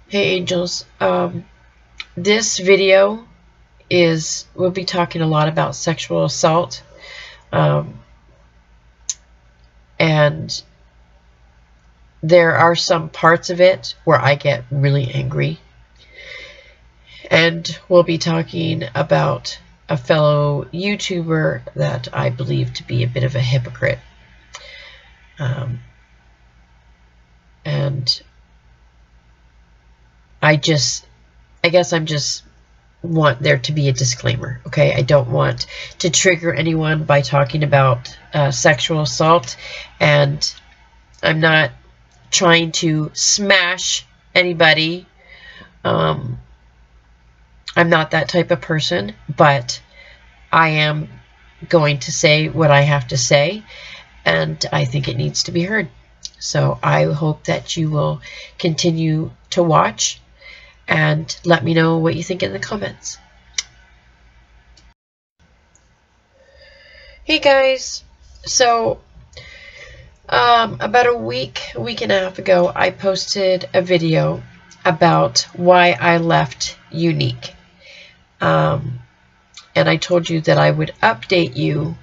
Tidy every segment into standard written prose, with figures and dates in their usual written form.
Hey angels, this video we'll be talking a lot about sexual assault, and there are some parts of it where I get really angry, and we'll be talking about a fellow YouTuber that I believe to be a bit of a hypocrite, and I guess I'm just want there to be a disclaimer, okay? I don't want to trigger anyone by talking about sexual assault, and I'm not trying to smash anybody. I'm not that type of person, but I am going to say what I have to say, and I think it needs to be heard. So I hope that you will continue to watch and let me know what you think in the comments. Hey guys, so about a week and a half ago, I posted a video about why I left Unique, and I told you that I would update you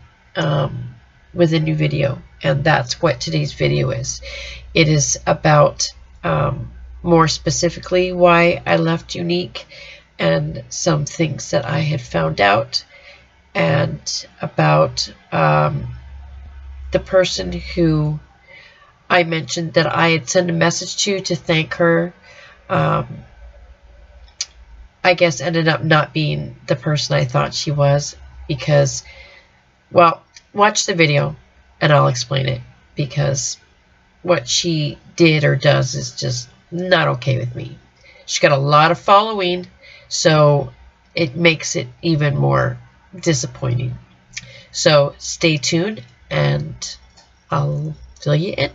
with a new video, and that's what today's video is. It is about more specifically why I left Unique and some things that I had found out, and about the person who I mentioned that I had sent a message to thank her. I guess ended up not being the person I thought she was, because, well, watch the video and I'll explain it, because what she did or does is just not okay with me. She's got a lot of following, so it makes it even more disappointing. So stay tuned and I'll fill you in.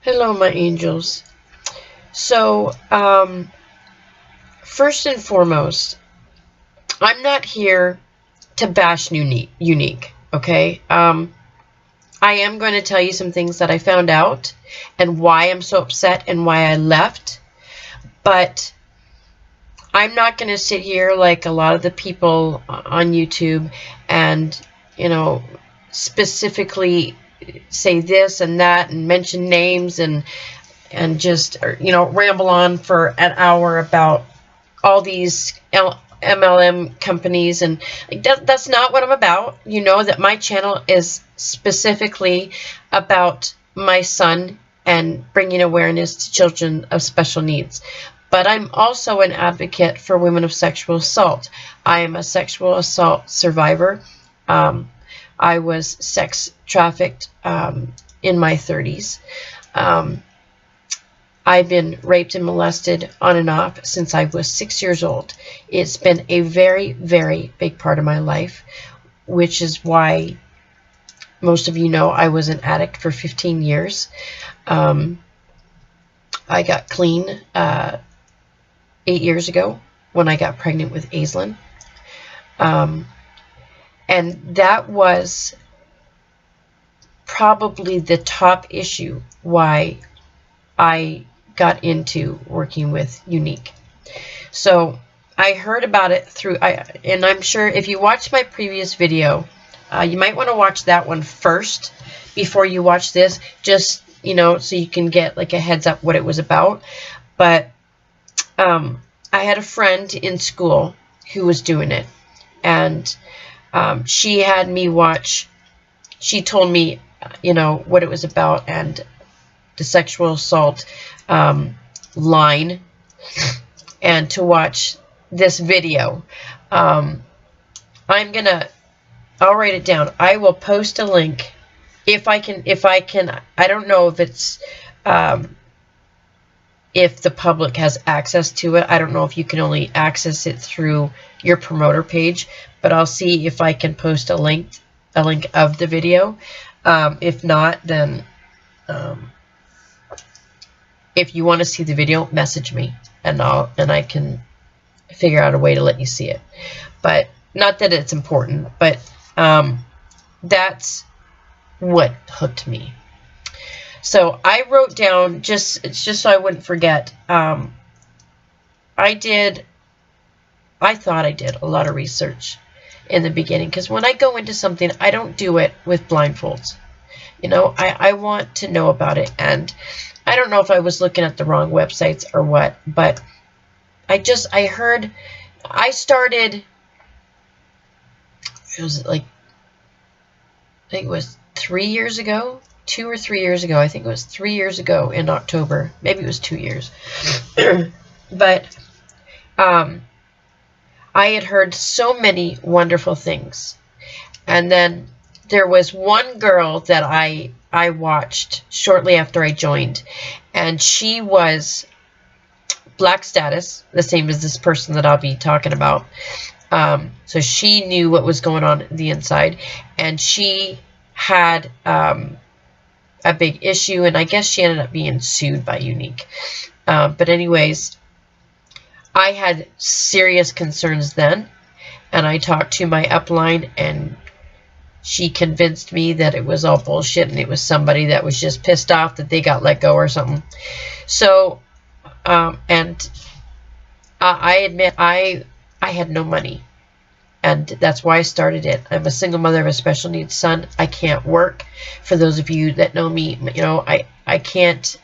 Hello, my angels. So first and foremost, I'm not here to bash Unique, okay? I am going to tell you some things that I found out and why I'm so upset and why I left, but I'm not going to sit here like a lot of the people on YouTube and, you know, specifically say this and that and mention names and just, you know, ramble on for an hour about all these MLM companies, and that's not what I'm about. You know that my channel is specifically about my son and bringing awareness to children of special needs. But I'm also an advocate for women of sexual assault. I am a sexual assault survivor. I was sex trafficked in my 30s. I've been raped and molested on and off since I was 6 years old. It's been a very, very big part of my life, which is why most of you know I was an addict for 15 years. I got clean 8 years ago when I got pregnant with Aislinn. And that was probably the top issue why I got into working with Unique. So I heard about it through, and I'm sure if you watched my previous video, you might want to watch that one first before you watch this, just, you know, so you can get like a heads up what it was about. But I had a friend in school who was doing it, and she had me watch, she told me, you know, what it was about and the sexual assault line, and to watch this video. I'll write it down. I will post a link if I can. I don't know if it's if the public has access to it. I don't know if you can only access it through your promoter page, but I'll see if I can post a link of the video. If not, then if you want to see the video, message me and I can figure out a way to let you see it. But not that it's important, but that's what hooked me. So I wrote down, just so I wouldn't forget, I thought I did a lot of research in the beginning, because when I go into something, I don't do it with blindfolds. You know, I want to know about it, and I don't know if I was looking at the wrong websites or what, but I started, it was like, I think it was 3 years ago, 2 or 3 years ago. I think it was 3 years ago in October. Maybe it was 2 years. But I had heard so many wonderful things. And then there was one girl that I watched shortly after I joined, and she was black status, the same as this person that I'll be talking about. So she knew what was going on the inside, and she had a big issue, and I guess she ended up being sued by Unique. But anyways, I had serious concerns then, and I talked to my upline, and she convinced me that it was all bullshit, and it was somebody that was just pissed off that they got let go or something. So, and I admit I had no money, and that's why I started it. I'm a single mother of a special needs son. I can't work. For those of you that know me, you know, I can't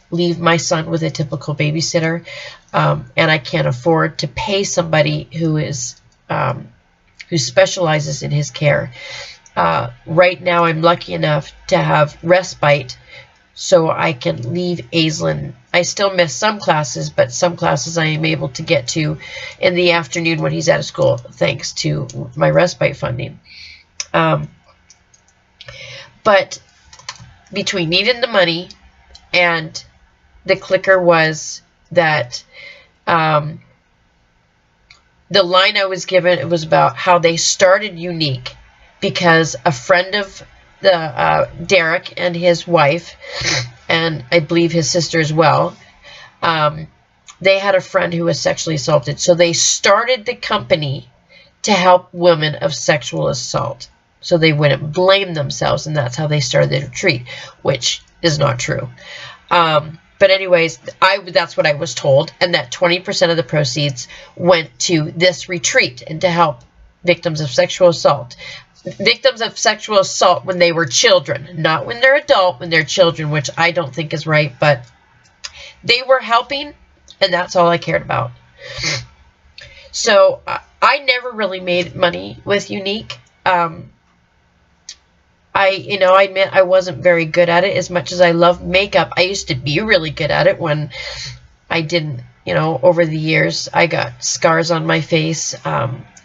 leave my son with a typical babysitter, and I can't afford to pay somebody who is who specializes in his care. Right now, I'm lucky enough to have respite, so I can leave Aislinn. I still miss some classes, but some classes I am able to get to in the afternoon when he's out of school, thanks to my respite funding. But between needing the money and the clicker was that the line I was given, it was about how they started Unique, because a friend of the Derek and his wife, and I believe his sister as well, they had a friend who was sexually assaulted. So they started the company to help women of sexual assault, so they wouldn't blame themselves, and that's how they started the retreat, which is not true. But anyways, that's what I was told, and that 20% of the proceeds went to this retreat and to help victims of sexual assault. Victims of sexual assault when they were children, not when they're adult, when they're children, which I don't think is right, but they were helping, and that's all I cared about. So I never really made money with Unique. I admit I wasn't very good at it. As much as I love makeup, I used to be really good at it when I didn't, over the years. I got scars on my face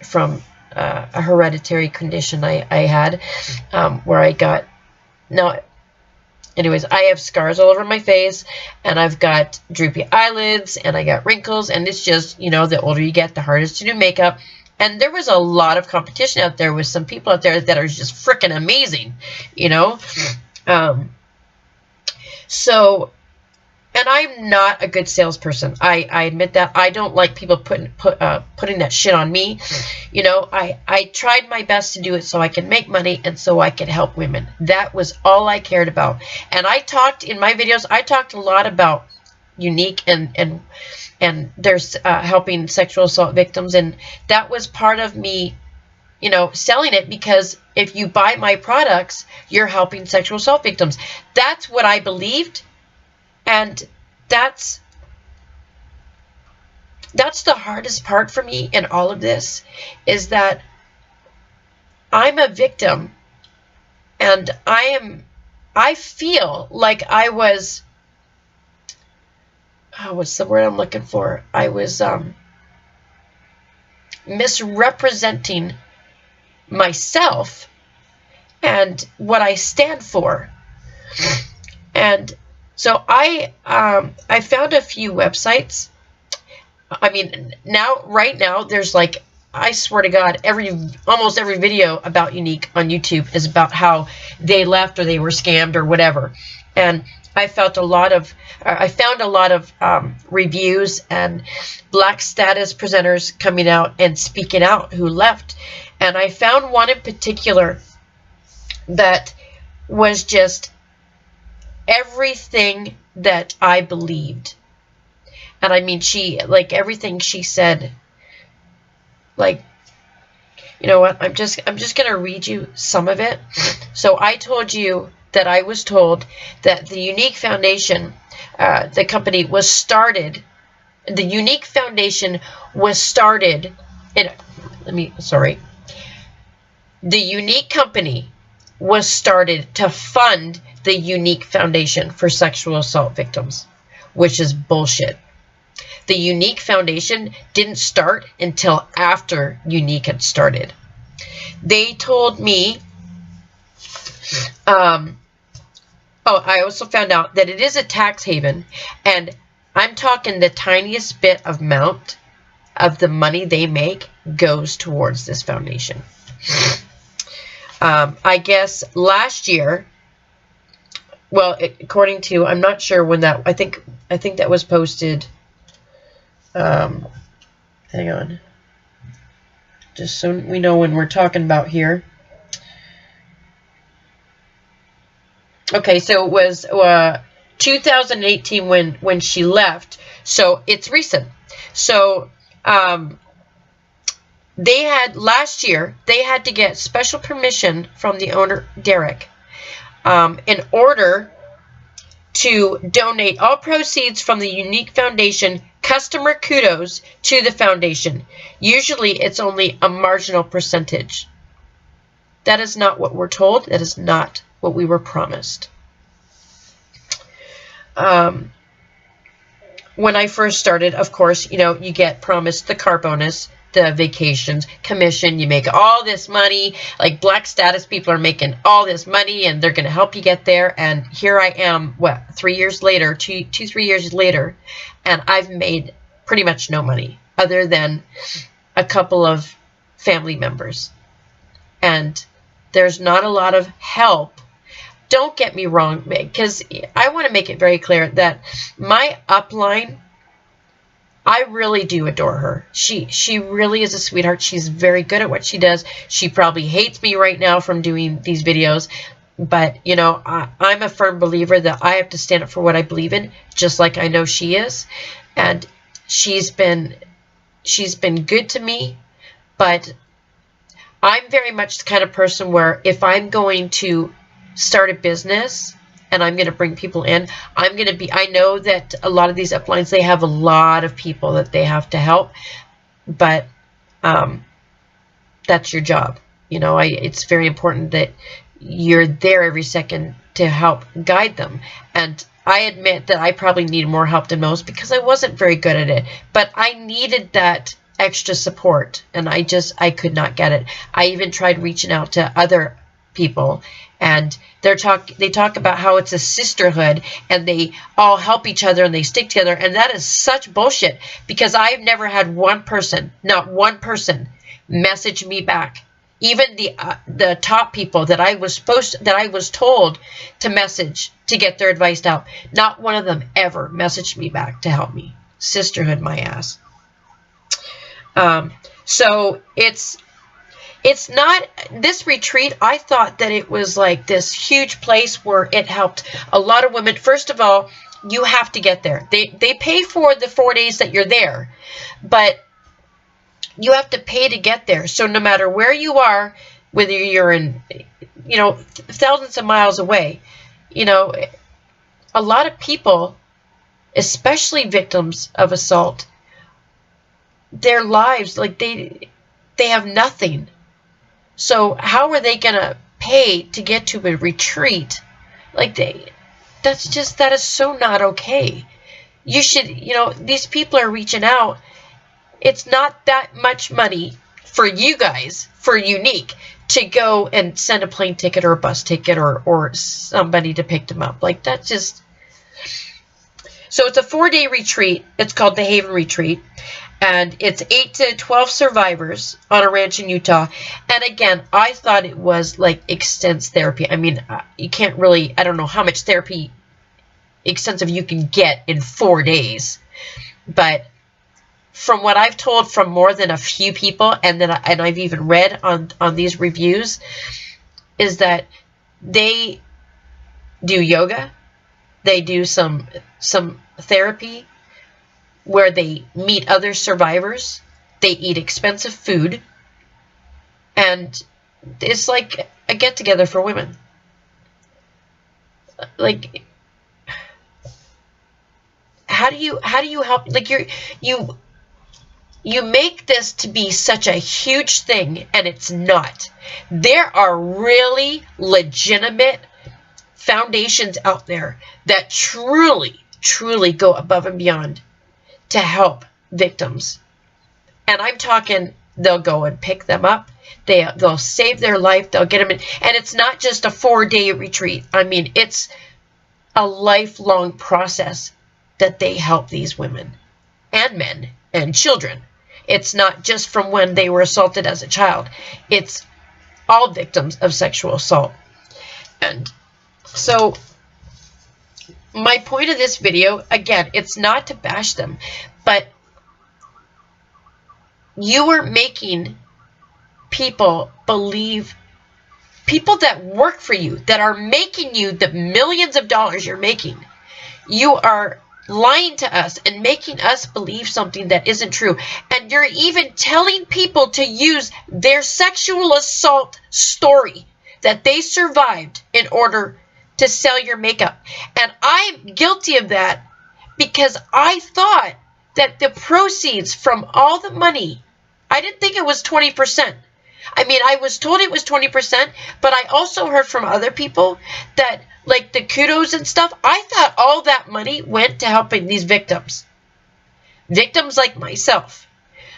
from a hereditary condition I had, where I got, anyways, I have scars all over my face, and I've got droopy eyelids, and I got wrinkles, and it's just, the older you get, the harder it is to do makeup. And there was a lot of competition out there with some people out there that are just freaking amazing, So, and I'm not a good salesperson. I admit that. I don't like people putting that shit on me. I tried my best to do it so I can make money and so I could help women. That was all I cared about. And I talked in my videos, I talked a lot about Unique and there's helping sexual assault victims, and that was part of me, selling it, because if you buy my products, you're helping sexual assault victims. That's what I believed, and that's the hardest part for me in all of this, is that I'm a victim, and I feel like I was, what's the word I'm looking for? I was misrepresenting myself and what I stand for. And so I found a few websites. I mean, right now, there's like, I swear to God, almost every video about Unique on YouTube is about how they left or they were scammed or whatever. And I found a lot of reviews and black status presenters coming out and speaking out who left. And I found one in particular that was just everything that I believed. And I mean, she, like, everything she said, like, you know what, I'm just going to read you some of it. So I told you that I was told that the Unique Foundation, the company was started, the Unique Foundation was started in, the Unique Company was started to fund the Unique Foundation for sexual assault victims, which is bullshit. The Unique Foundation didn't start until after Unique had started. They told me, oh, I also found out that it is a tax haven, and I'm talking the tiniest bit of amount of the money they make goes towards this foundation. I guess last year, well, according to, I'm not sure when that, I think that was posted, hang on, just so we know when we're talking about here. Okay, so it was 2018 when she left, so it's recent. So they had, last year, they had to get special permission from the owner, Derek, in order to donate all proceeds from the Unique Foundation customer kudos to the foundation. Usually it's only a marginal percentage. That is not what we're told. That is not what we were promised. When I first started, of course, you know, you get promised the car bonus, the vacations, commission, you make all this money, like black status people are making all this money and they're going to help you get there. And here I am, what, 3 years later, 3 years later, and I've made pretty much no money other than a couple of family members. And there's not a lot of help. Don't get me wrong, because I want to make it very clear that my upline, I really do adore her. She really is a sweetheart. She's very good at what she does. She probably hates me right now from doing these videos. But, you know, I'm a firm believer that I have to stand up for what I believe in, just like I know she is. And she's been good to me. But I'm very much the kind of person where if I'm going to start a business and I'm going to bring people in, I'm going to be, I know that a lot of these uplines, they have a lot of people that they have to help, but that's your job. You know, it's very important that you're there every second to help guide them. And I admit that I probably need more help than most because I wasn't very good at it, but I needed that extra support and I could not get it. I even tried reaching out to other people, and they talk about how it's a sisterhood and they all help each other and they stick together, and that is such bullshit because I've never had one person, not one person, message me back. Even the top people that I was told to message to get their advice out, not one of them ever messaged me back to help me. Sisterhood my ass. So it's not, this retreat, I thought that it was like this huge place where it helped a lot of women. First of all, you have to get there. They pay for the 4 days that you're there, but you have to pay to get there. So no matter where you are, whether you're in, you know, thousands of miles away, you know, a lot of people, especially victims of assault, their lives, like they have nothing. So how are they going to pay to get to a retreat? Like that is so not okay. You should, you know, these people are reaching out. It's not that much money for you guys, for Unique, to go and send a plane ticket or a bus ticket or somebody to pick them up. Like that's just, so it's a 4-day retreat. It's called the Haven Retreat. And it's 8 to 12 survivors on a ranch in Utah. And again, I thought it was like extensive therapy. I mean, you can't really, I don't know how much therapy extensive you can get in 4 days. But from what I've told from more than a few people, and I've even read on these reviews, is that they do yoga, They do some therapy where they meet other survivors. They eat expensive food. And it's like a get-together for women. Like, how do you help? Like, you make this to be such a huge thing, and it's not. There are really legitimate foundations out there that truly go above and beyond to help victims. And I'm talking, they'll go and pick them up. They'll save their life. They'll get them in. And it's not just a 4-day retreat. I mean, it's a lifelong process that they help these women and men and children. It's not just from when they were assaulted as a child. It's all victims of sexual assault. And so my point of this video, again, it's not to bash them, but you are making people believe, people that work for you, that are making you the millions of dollars you're making, you are lying to us and making us believe something that isn't true. And you're even telling people to use their sexual assault story that they survived in order to sell your makeup. And I'm guilty of that because I thought that the proceeds from all the money, I didn't think it was 20%. I mean, I was told it was 20%, but I also heard from other people that, like the kudos and stuff, I thought all that money went to helping these victims. Victims like myself.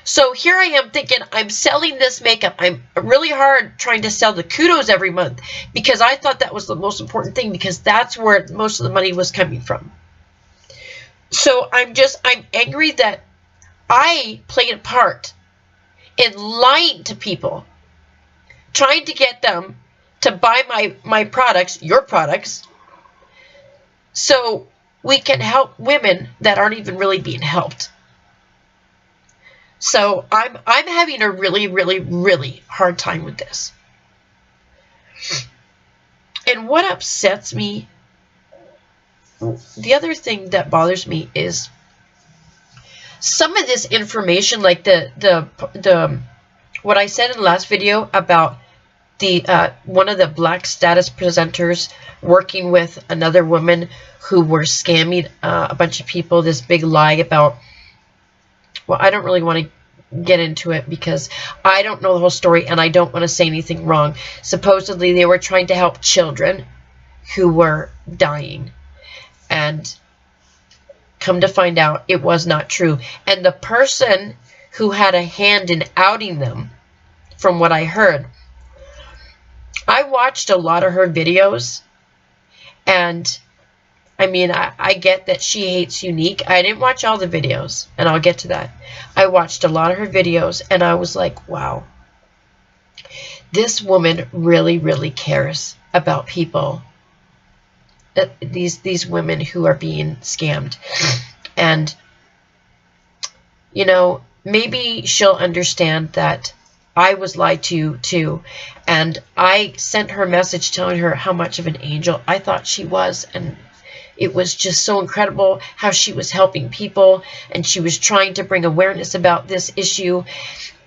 So here I am thinking I'm selling this makeup. I'm really hard trying to sell the kudos every month because I thought that was the most important thing because that's where most of the money was coming from. So I'm angry that I played a part in lying to people, trying to get them to buy my products, your products, so we can help women that aren't even really being helped. So I'm having a really hard time with this. And what upsets me, the other thing that bothers me is some of this information, like the what I said in the last video about the one of the black status presenters working with another woman who were scamming a bunch of people, this big lie about, well, I don't really want to get into it because I don't know the whole story and I don't want to say anything wrong. Supposedly they were trying to help children who were dying, and come to find out it was not true. And the person who had a hand in outing them, from what I heard, I watched a lot of her videos, and I mean, I get that she hates Unique. I didn't watch all the videos, and I'll get to that. I watched a lot of her videos, and I was like, wow, this woman really cares about people, these women who are being scammed. And, you know, maybe she'll understand that I was lied to too, and I sent her a message telling her how much of an angel I thought she was, and it was just so incredible how she was helping people, and she was trying to bring awareness about this issue.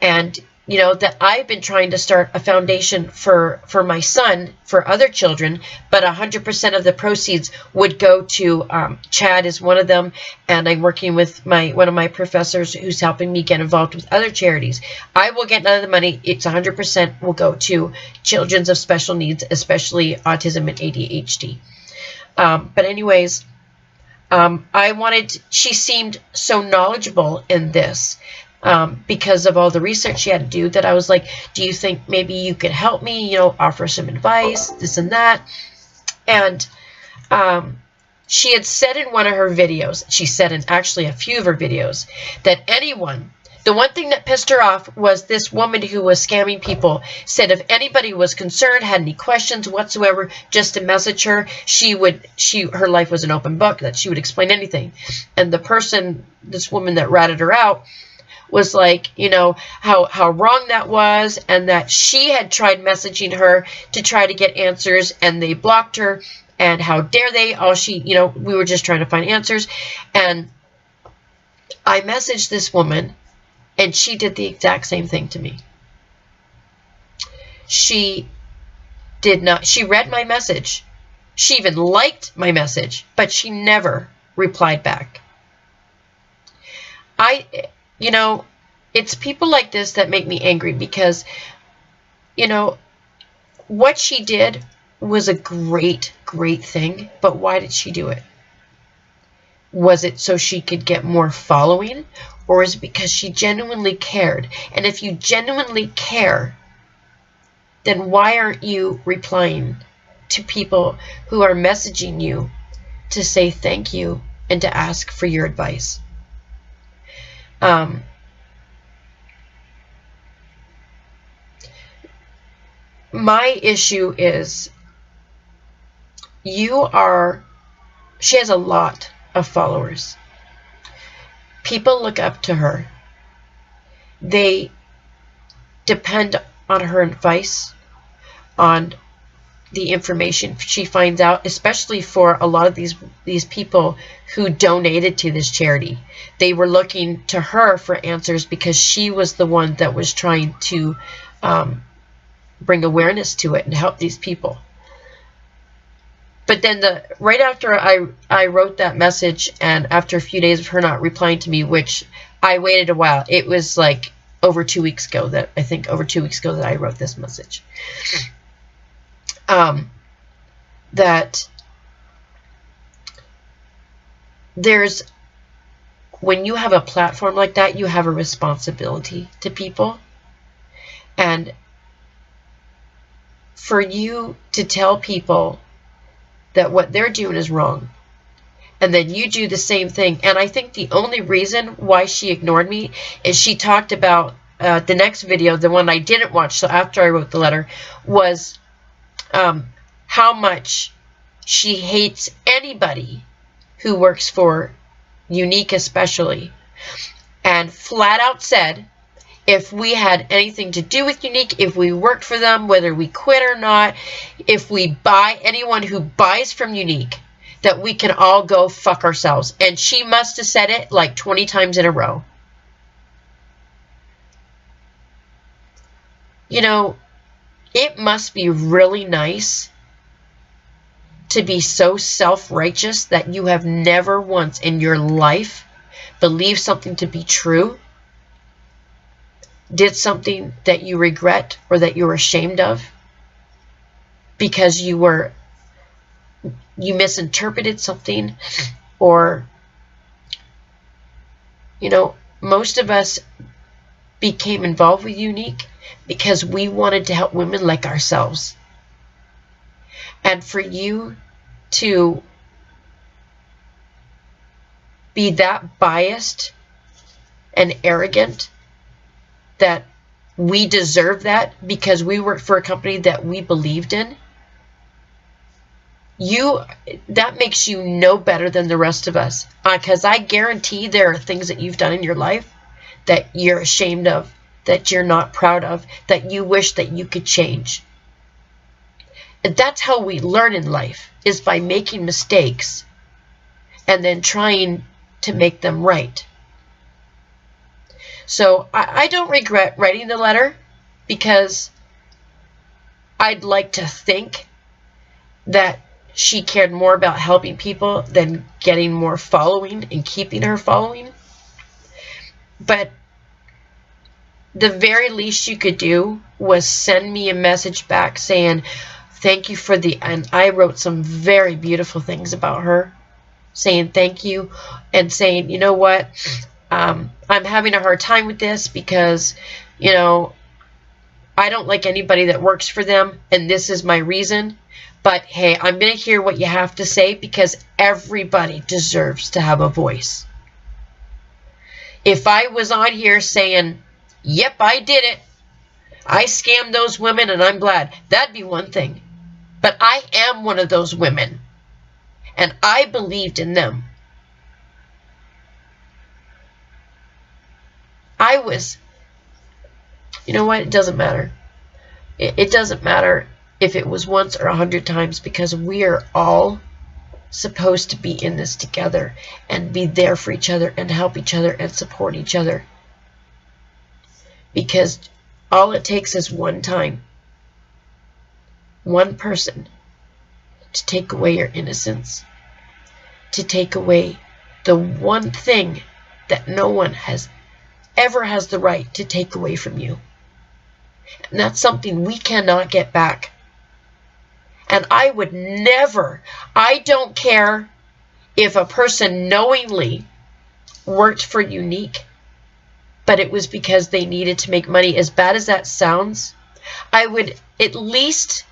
And, you know, that I've been trying to start a foundation for my son, for other children, but 100% of the proceeds would go to, Chad is one of them, and I'm working with one of my professors who's helping me get involved with other charities. I will get none of the money. It's 100% will go to children of special needs, especially autism and ADHD. But anyways, she seemed so knowledgeable in this, because of all the research she had to do, that I was like, do you think maybe you could help me, you know, offer some advice, this and that. And she had said in one of her videos, she said in actually a few of her videos, that anyone, the one thing that pissed her off was this woman who was scamming people said if anybody was concerned, had any questions whatsoever, just to message her. Her life was an open book, that she would explain anything. And the person, this woman that ratted her out, was like, you know, how wrong that was, and that she had tried messaging her to try to get answers, and they blocked her. and how dare they, we were just trying to find answers. And I messaged this woman, and she did the exact same thing to me. She read my message. She even liked my message, but she never replied back. It's people like this that make me angry, because, what she did was a great, great thing, but why did she do it? Was it so she could get more following, or is it because she genuinely cared? And if you genuinely care, then why aren't you replying to people who are messaging you to say thank you and to ask for your advice? My issue is she has a lot of followers. People look up to her. They depend on her advice, on the information she finds out, especially for a lot of these people who donated to this charity. They were looking to her for answers because she was the one that was trying to bring awareness to it and help these people. But then right after I wrote that message, and after a few days of her not replying to me, which I waited a while, it was like over 2 weeks ago that I wrote this message. That when you have a platform like that, you have a responsibility to people. And for you to tell people that what they're doing is wrong, and then you do the same thing. And I think the only reason why she ignored me is she talked about the next video, the one I didn't watch, so after I wrote the letter, was how much she hates anybody who works for Unique especially, and flat out said, if we had anything to do with Unique, if we worked for them, whether we quit or not, if we buy anyone who buys from Unique, that we can all go fuck ourselves. And she must have said it like 20 times in a row. It must be really nice to be so self-righteous that you have never once in your life believed something to be true, did something that you regret or that you're ashamed of because you misinterpreted something, or most of us became involved with Unique because we wanted to help women like ourselves. And for you to be that biased and arrogant that we deserve that because we worked for a company that we believed in, that makes you no better than the rest of us. Because I guarantee there are things that you've done in your life that you're ashamed of, that you're not proud of, that you wish that you could change. And that's how we learn in life, is by making mistakes and then trying to make them right. So I don't regret writing the letter, because I'd like to think that she cared more about helping people than getting more following and keeping her following. But the very least you could do was send me a message back saying, thank you for and I wrote some very beautiful things about her, saying thank you, and saying, you know what, I'm having a hard time with this because, I don't like anybody that works for them, and this is my reason. But hey, I'm going to hear what you have to say, because everybody deserves to have a voice. If I was on here saying, yep, I did it, I scammed those women and I'm glad, that'd be one thing. But I am one of those women, and I believed in them. You know what? It doesn't matter. It doesn't matter if it was once or 100 times, because we are all supposed to be in this together and be there for each other and help each other and support each other. Because all it takes is one time, one person, to take away your innocence, to take away the one thing that no one ever has the right to take away from you. And that's something we cannot get back. And I would never, I don't care if a person knowingly worked for Unique, but it was because they needed to make money. As bad as that sounds, I would at least,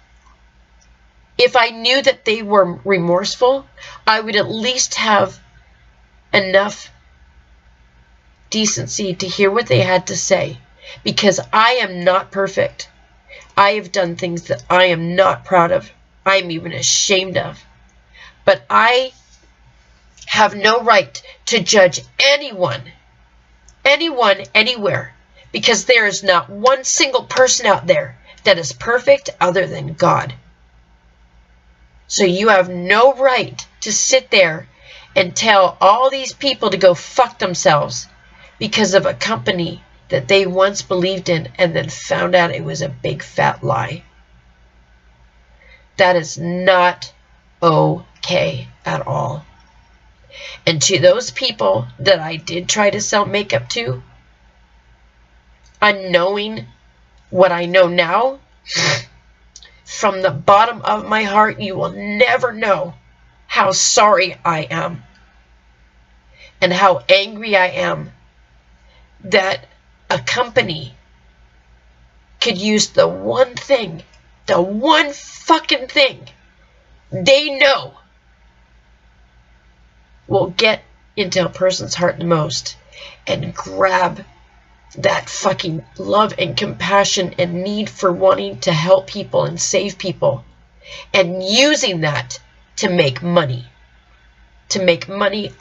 if I knew that they were remorseful, I would at least have enough decency to hear what they had to say. Because I am not perfect. I have done things that I am not proud of. I am even ashamed of. But I have no right to judge anyone, anywhere, because there is not one single person out there that is perfect other than God. So you have no right to sit there and tell all these people to go fuck themselves because of a company that they once believed in and then found out it was a big fat lie. That is not okay at all. And to those people that I did try to sell makeup to, unknowing what I know now, from the bottom of my heart, you will never know how sorry I am and how angry I am that a company could use the one thing, the one fucking thing they know will get into a person's heart the most and grab that fucking love and compassion and need for wanting to help people and save people, and using that to make money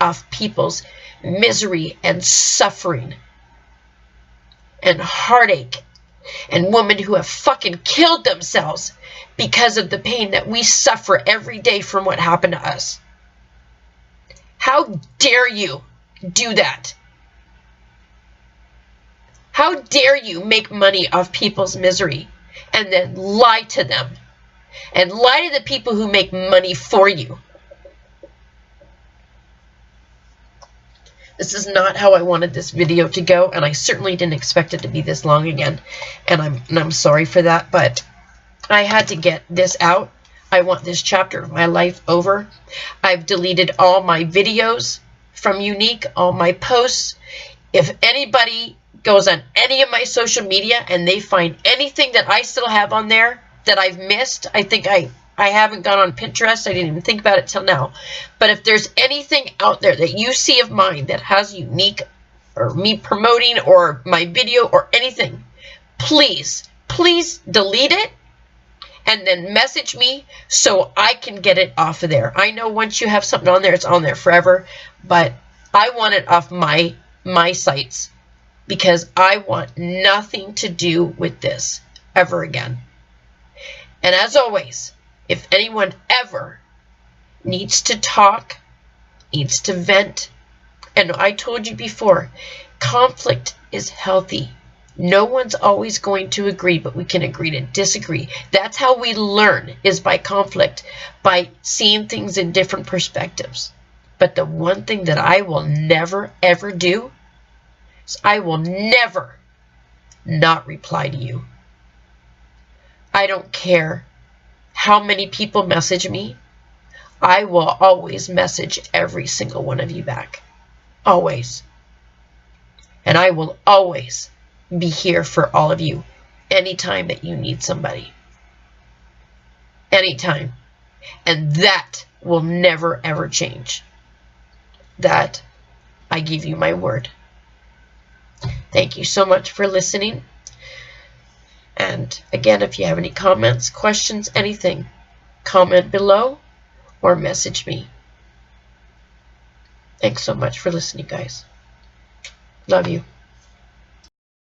off people's misery and suffering and heartache, and women who have fucking killed themselves because of the pain that we suffer every day from what happened to us. How dare you do that? How dare you make money off people's misery and then lie to them and lie to the people who make money for you? This is not how I wanted this video to go, and I certainly didn't expect it to be this long again, and I'm sorry for that, but I had to get this out. I want this chapter of my life over. I've deleted all my videos from Unique, all my posts. If anybody goes on any of my social media and they find anything that I still have on there that I've missed, I think I haven't gone on Pinterest. I didn't even think about it till now. But if there's anything out there that you see of mine that has Unique or me promoting or my video or anything, please delete it and then message me so I can get it off of there. I know once you have something on there, it's on there forever, but I want it off my sites because I want nothing to do with this ever again. And as always, if anyone ever needs to talk, needs to vent, and I told you before, conflict is healthy. No one's always going to agree, but we can agree to disagree. That's how we learn, is by conflict, by seeing things in different perspectives. But the one thing that I will never, ever do is I will never not reply to you. I don't care how many people message me. I will always message every single one of you back. Always. And I will always be here for all of you anytime that you need somebody. Anytime. And that will never ever change. That I give you my word. Thank you so much for listening. And again, if you have any comments, questions, anything, comment below or message me. Thanks so much for listening, guys. Love you.